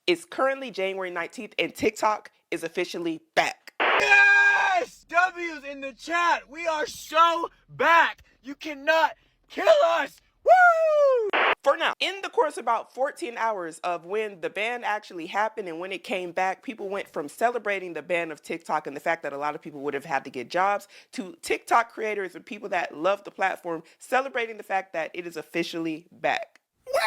It's currently January 19th, and TikTok is officially back. Yes! W's in the chat. We are so back. You cannot kill us. Woo! For now, in the course of about 14 hours of when the ban actually happened and when it came back, people went from celebrating the ban of TikTok and the fact that a lot of people would have had to get jobs to TikTok creators and people that love the platform celebrating the fact that it is officially back. Wait.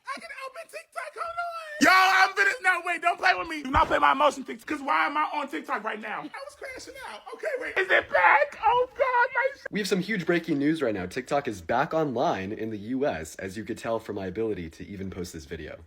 I can open TikTok. Hold on. Yo, I'm finished. No, wait, don't play with me. Do not play my emotion things, because why am I on TikTok right now? I was crashing out. Okay, wait. Is it back? Oh, God. Nice. We have some huge breaking news right now. TikTok is back online in the US, as you could tell from my ability to even post this video.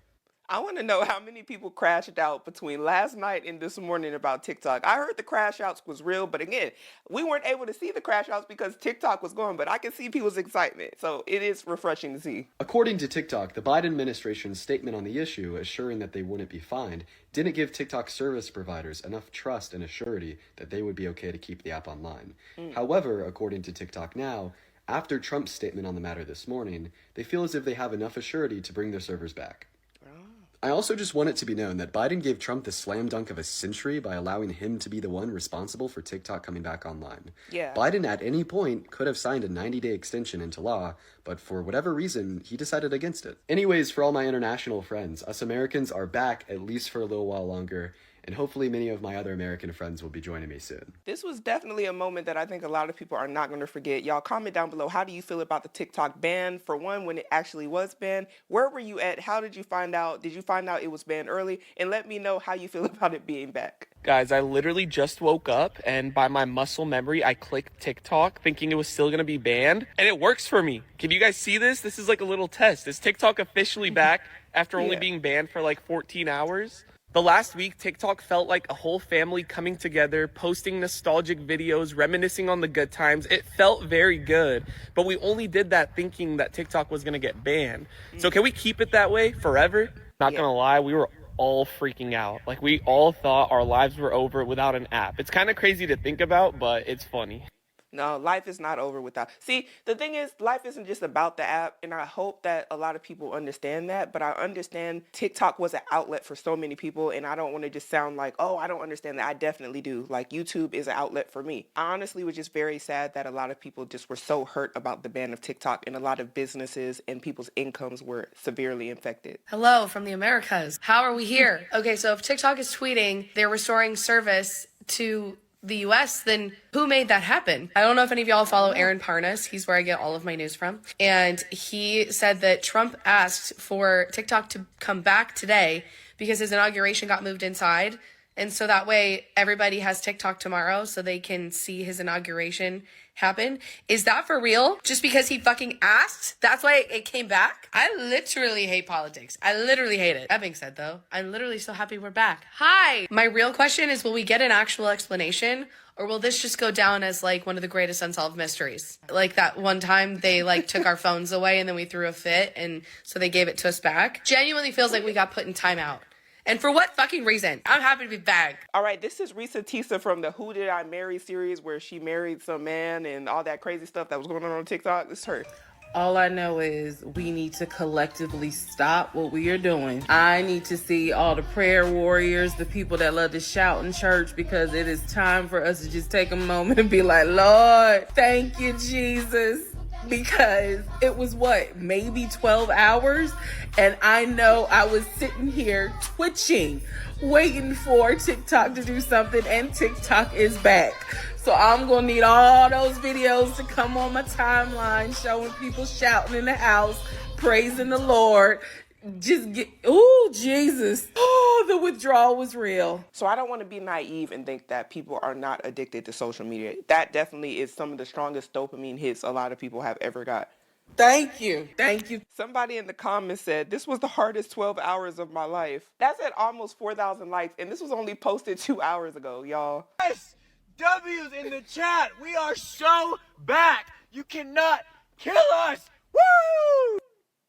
I want to know how many people crashed out between last night and this morning about TikTok. I heard the crash outs was real, but again, we weren't able to see the crash outs because TikTok was going, but I can see people's excitement. So it is refreshing to see. According to TikTok, the Biden administration's statement on the issue, assuring that they wouldn't be fined, didn't give TikTok service providers enough trust and assurity that they would be okay to keep the app online. However, according to TikTok Now, after Trump's statement on the matter this morning, they feel as if they have enough assurity to bring their servers back. I also just want it to be known that Biden gave Trump the slam dunk of a century by allowing him to be the one responsible for TikTok coming back online. Yeah. Biden at any point could have signed a 90-day extension into law, but for whatever reason, he decided against it. Anyways, for all my international friends, us Americans are back at least for a little while longer, and hopefully many of my other American friends will be joining me soon. This was definitely a moment that I think a lot of people are not going to forget. Y'all comment down below, how do you feel about the TikTok ban? For one, when it actually was banned, where were you at? How did you find out? Did you find out it was banned early? And let me know how you feel about it being back. Guys, I literally just woke up and by my muscle memory, I clicked TikTok thinking it was still going to be banned and it works for me. Can you guys see this? This is like a little test. Is TikTok officially back after only being banned for like 14 hours? The last week, TikTok felt like a whole family coming together, posting nostalgic videos, reminiscing on the good times. It felt very good, but we only did that thinking that TikTok was going to get banned. So can we keep it that way forever? Not going to lie, we were all freaking out. Like, we all thought our lives were over without an app. It's kind of crazy to think about, but it's funny. No, life is not over without. See, the thing is, life isn't just about the app, and I hope that a lot of people understand that, but I understand TikTok was an outlet for so many people, and I don't want to just sound like, oh, I don't understand that. I definitely do. Like, YouTube is an outlet for me. I honestly was just very sad that a lot of people just were so hurt about the ban of TikTok, and a lot of businesses and people's incomes were severely affected. Hello from the Americas. How are we here? Okay, so if TikTok is tweeting they're restoring service to the US, then who made that happen? I don't know if any of y'all follow Aaron Parnas. He's where I get all of my news from. And he said that Trump asked for TikTok to come back today because his inauguration got moved inside. And so that way everybody has TikTok tomorrow so they can see his inauguration happen. Is that for real? Just because he fucking asked? That's why it came back? I literally hate politics. I literally hate it. That being said though, I'm literally so happy we're back. Hi! My real question is, will we get an actual explanation? Or will this just go down as like one of the greatest unsolved mysteries? Like that one time they like took our phones away and then we threw a fit and so they gave it to us back. Genuinely feels like we got put in timeout. And for what fucking reason? I'm happy to be back. All right, this is Risa Tisa from the Who Did I Marry series where she married some man and all that crazy stuff that was going on TikTok. This is her. All I know is we need to collectively stop what we are doing. I need to see all the prayer warriors, the people that love to shout in church, because it is time for us to just take a moment and be like, Lord, thank you, Jesus. Because it was maybe 12 hours, and I know I was sitting here twitching, waiting for TikTok to do something, and TikTok is back. So I'm gonna need all those videos to come on my timeline, showing people shouting in the house, praising the Lord. Oh, Jesus. Oh, the withdrawal was real. So I don't want to be naive and think that people are not addicted to social media. That definitely is some of the strongest dopamine hits a lot of people have ever got. Thank you. Thank you. Somebody in the comments said, this was the hardest 12 hours of my life. That's at almost 4,000 likes, and this was only posted 2 hours ago, y'all. Yes! W's in the chat. We are so back. You cannot kill us. Woo!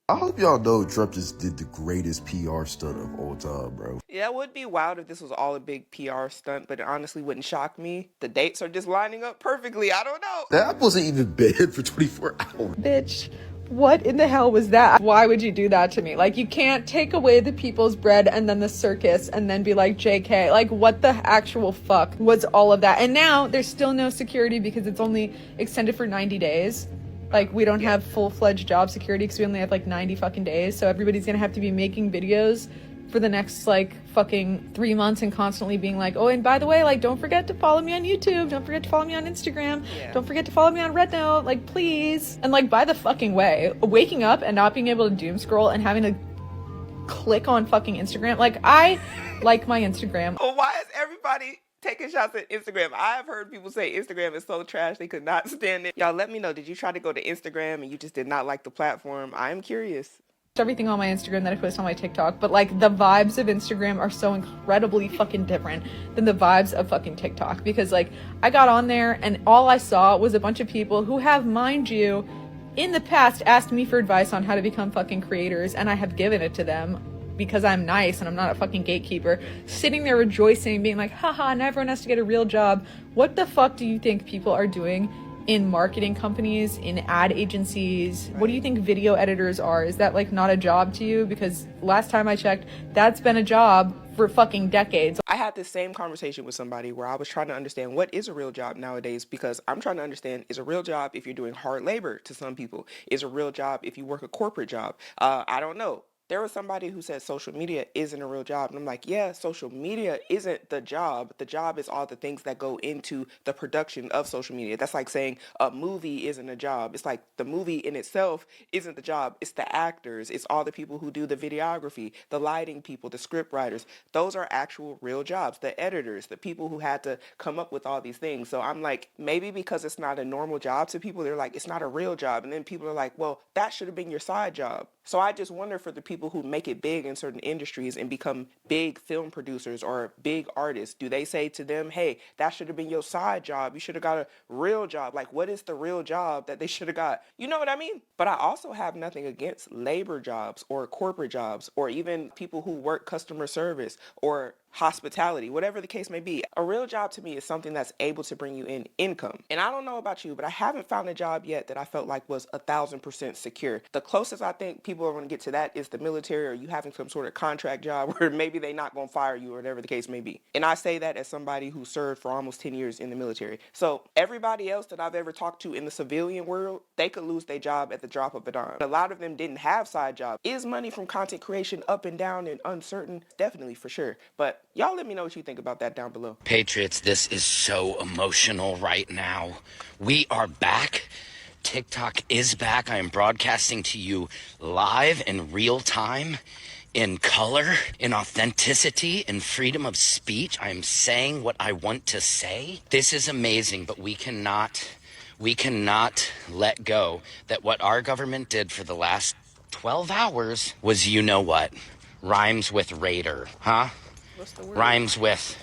I hope y'all know Trump just did the greatest PR stunt of all time, bro. Yeah, it would be wild if this was all a big PR stunt, but it honestly wouldn't shock me. The dates are just lining up perfectly. I don't know. That wasn't even banned for 24 hours. Bitch, what in the hell was that? Why would you do that to me? Like, you can't take away the people's bread and then the circus and then be like, JK, like, what the actual fuck was all of that? And now there's still no security because it's only extended for 90 days. Like, we don't have full-fledged job security because we only have like 90 fucking days. So everybody's gonna have to be making videos for the next like fucking 3 months and constantly being like, oh, and by the way, like, don't forget to follow me on YouTube, don't forget to follow me on Instagram, don't forget to follow me on Red Note, like, please. And like, by the fucking way, waking up and not being able to doom scroll and having to click on fucking Instagram, like, I like my Instagram. Well, why is everybody taking shots at Instagram? I've heard people say Instagram is so trash they could not stand it. Y'all let me know, did you try to go to Instagram and you just did not like the platform? I am curious. Everything on my Instagram that I post on my TikTok, but like, the vibes of Instagram are so incredibly fucking different than the vibes of fucking TikTok, because like, I got on there and all I saw was a bunch of people who have, mind you, in the past asked me for advice on how to become fucking creators, and I have given it to them because I'm nice and I'm not a fucking gatekeeper, sitting there rejoicing, being like, haha, and everyone has to get a real job. What the fuck do you think people are doing in marketing companies, in ad agencies? What do you think video editors are? Is that like not a job to you? Because last time I checked, that's been a job for fucking decades. I had this same conversation with somebody where I was trying to understand what is a real job nowadays, because I'm trying to understand, is a real job if you're doing hard labor to some people? Is a real job if you work a corporate job? I don't know. There was somebody who said social media isn't a real job. And I'm like, yeah, social media isn't the job. The job is all the things that go into the production of social media. That's like saying a movie isn't a job. It's like the movie in itself isn't the job. It's the actors. It's all the people who do the videography, the lighting people, the script writers. Those are actual real jobs. The editors, the people who had to come up with all these things. So I'm like, maybe because it's not a normal job to people, they're like, it's not a real job. And then people are like, well, that should have been your side job. So I just wonder for the people who make it big in certain industries and become big film producers or big artists, do they say to them, hey, that should have been your side job. You should have got a real job. Like, what is the real job that they should have got? You know what I mean? But I also have nothing against labor jobs or corporate jobs or even people who work customer service or hospitality, whatever the case may be. A real job to me is something that's able to bring you in income. And I don't know about you, but I haven't found a job yet that I felt like was 1,000% secure. The closest I think people are going to get to that is the military, or you having some sort of contract job where maybe they're not going to fire you or whatever the case may be. And I say that as somebody who served for almost 10 years in the military. So everybody else that I've ever talked to in the civilian world, they could lose their job at the drop of a dime. A lot of them didn't have side jobs. Is money from content creation up and down and uncertain? Definitely, for sure. But y'all let me know what you think about that down below. Patriots, this is so emotional right now. We are back. TikTok is back. I am broadcasting to you live in real time, in color, in authenticity, in freedom of speech. I am saying what I want to say. This is amazing, but we cannot let go that what our government did for the last 12 hours was, you know what, rhymes with raider, huh? Rhymes with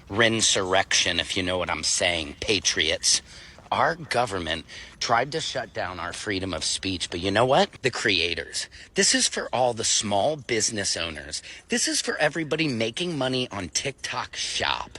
rinsurrection, if you know what I'm saying, patriots. Our government tried to shut down our freedom of speech, but you know what? The creators. This is for all the small business owners. This is for everybody making money on TikTok Shop.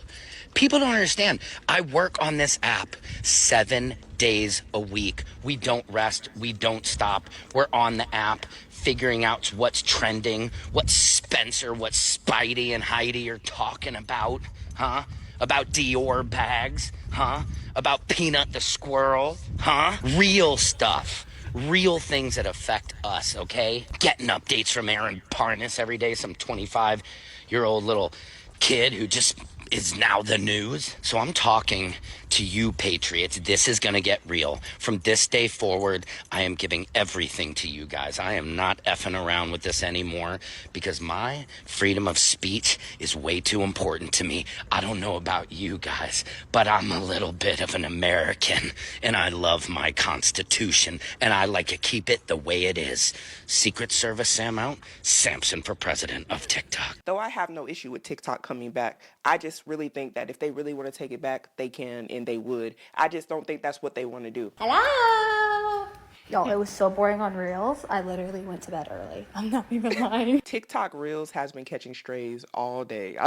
People don't understand. I work on this app 7 days a week. We don't rest. We don't stop. We're on the app figuring out what's trending, what Spencer, what Spidey and Heidi are talking about, huh? About Dior bags, huh? About Peanut the squirrel, huh? Real stuff. Real things that affect us, okay? Getting updates from Aaron Parnas every day, some 25-year-old little kid who just is now the news. So I'm talking to you, patriots. This is going to get real. From this day forward, I am giving everything to you guys. I am not effing around with this anymore because my freedom of speech is way too important to me. I don't know about you guys, but I'm a little bit of an American and I love my Constitution and I like to keep it the way it is. Secret Service Sam out, Samson for president of TikTok. Though I have no issue with TikTok coming back, I just really think that if they really want to take it back, they can and they would. I just don't think that's what they want to do. Hello! Y'all, it was so boring on Reels. I literally went to bed early. I'm not even lying. TikTok Reels has been catching strays all day.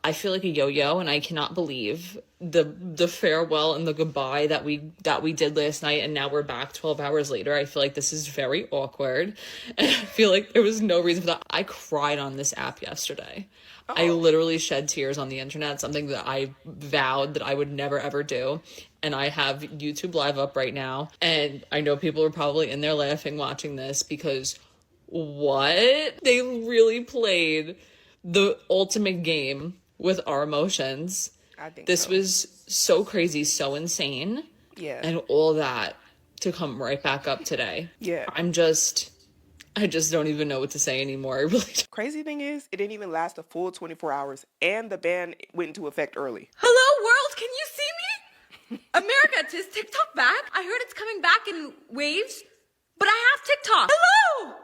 I feel like a yo-yo, and I cannot believe the farewell and the goodbye that we did last night, and now we're back 12 hours later. I feel like this is very awkward, and I feel like there was no reason for that. I cried on this app yesterday. I literally shed tears on the internet, something that I vowed that I would never ever do. And I have YouTube Live up right now, and I know people are probably in there laughing watching this because what? They really played the ultimate game with our emotions. I think this so. was so crazy, so insane. Yeah. And all that to come right back up today. Yeah. I just don't even know what to say anymore. I really don't. Crazy thing is, it didn't even last a full 24 hours, and the ban went into effect early. Hello, world, can you see me? America, is TikTok back? I heard it's coming back in waves, but I have TikTok. Hello!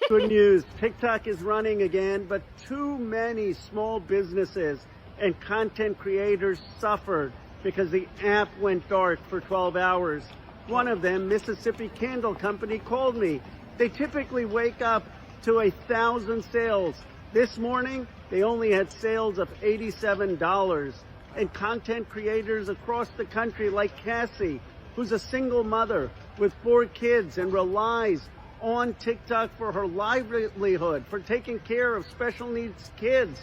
Good news, TikTok is running again, but too many small businesses and content creators suffered because the app went dark for 12 hours. One of them, Mississippi Candle Company, called me. They typically wake up to 1,000 sales. This morning, they only had sales of $87. And content creators across the country like Cassie, who's a single mother with 4 kids and relies on TikTok for her livelihood, for taking care of special needs kids.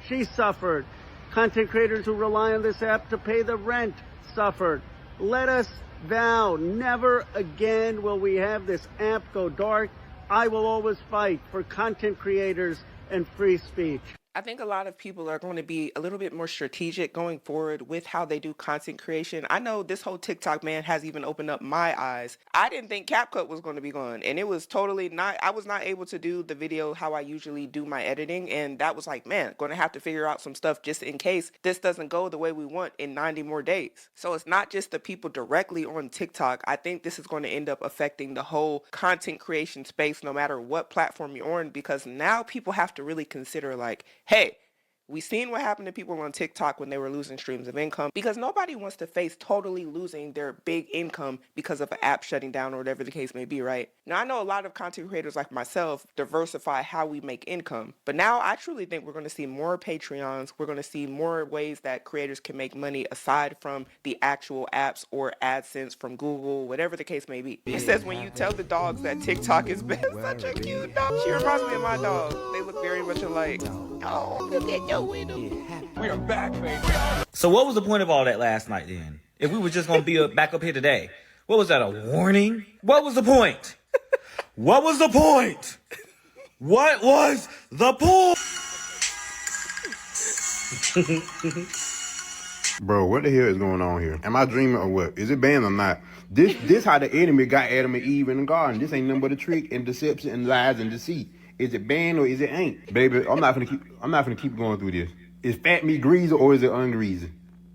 She suffered. Content creators who rely on this app to pay the rent suffered. Let us vow, never again will we have this app go dark. I will always fight for content creators and free speech. I think a lot of people are going to be a little bit more strategic going forward with how they do content creation. I know this whole TikTok ban has even opened up my eyes. I didn't think CapCut was going to be gone, and it was totally not. I was not able to do the video how I usually do my editing, and that was like, man, going to have to figure out some stuff just in case this doesn't go the way we want in 90 more days. So it's not just the people directly on TikTok. I think this is going to end up affecting the whole content creation space no matter what platform you're on, because now people have to really consider like, hey, we seen what happened to people on TikTok when they were losing streams of income, because nobody wants to face totally losing their big income because of an app shutting down or whatever the case may be, right? Now, I know a lot of content creators like myself diversify how we make income, but now I truly think we're going to see more Patreons. We're going to see more ways that creators can make money aside from the actual apps or AdSense from Google, whatever the case may be. It says when you tell the dogs that TikTok is best, such a cute dog. She reminds me of my dog. They look very much alike. Oh, look at your window. We are back, baby. So what was the point of all that last night then? If we were just going to be back up here today, what was that, a warning? What was the point? What was the point? What was the point? Bro, what the hell is going on here? Am I dreaming or what? Is it banned or not? This how the enemy got Adam and Eve in the garden. This ain't nothing but a trick and deception and lies and deceit. Is it banned or is it ain't? Baby, I'm not gonna keep going through this. Is fat meat greasy or is it ungreasy?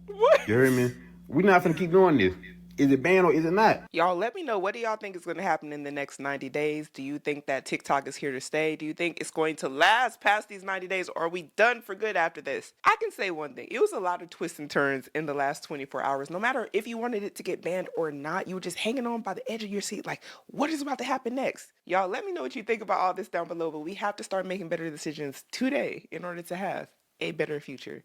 What? You heard me? We're not gonna keep doing this. Is it banned or is it not? Y'all let me know, what do y'all think is going to happen in the next 90 days? Do you think that TikTok is here to stay? Do you think it's going to last past these 90 days, or are we done for good after this? I can say one thing. It was a lot of twists and turns in the last 24 hours. No matter if you wanted it to get banned or not, you were just hanging on by the edge of your seat like, what is about to happen next? Y'all let me know what you think about all this down below, but we have to start making better decisions today in order to have a better future.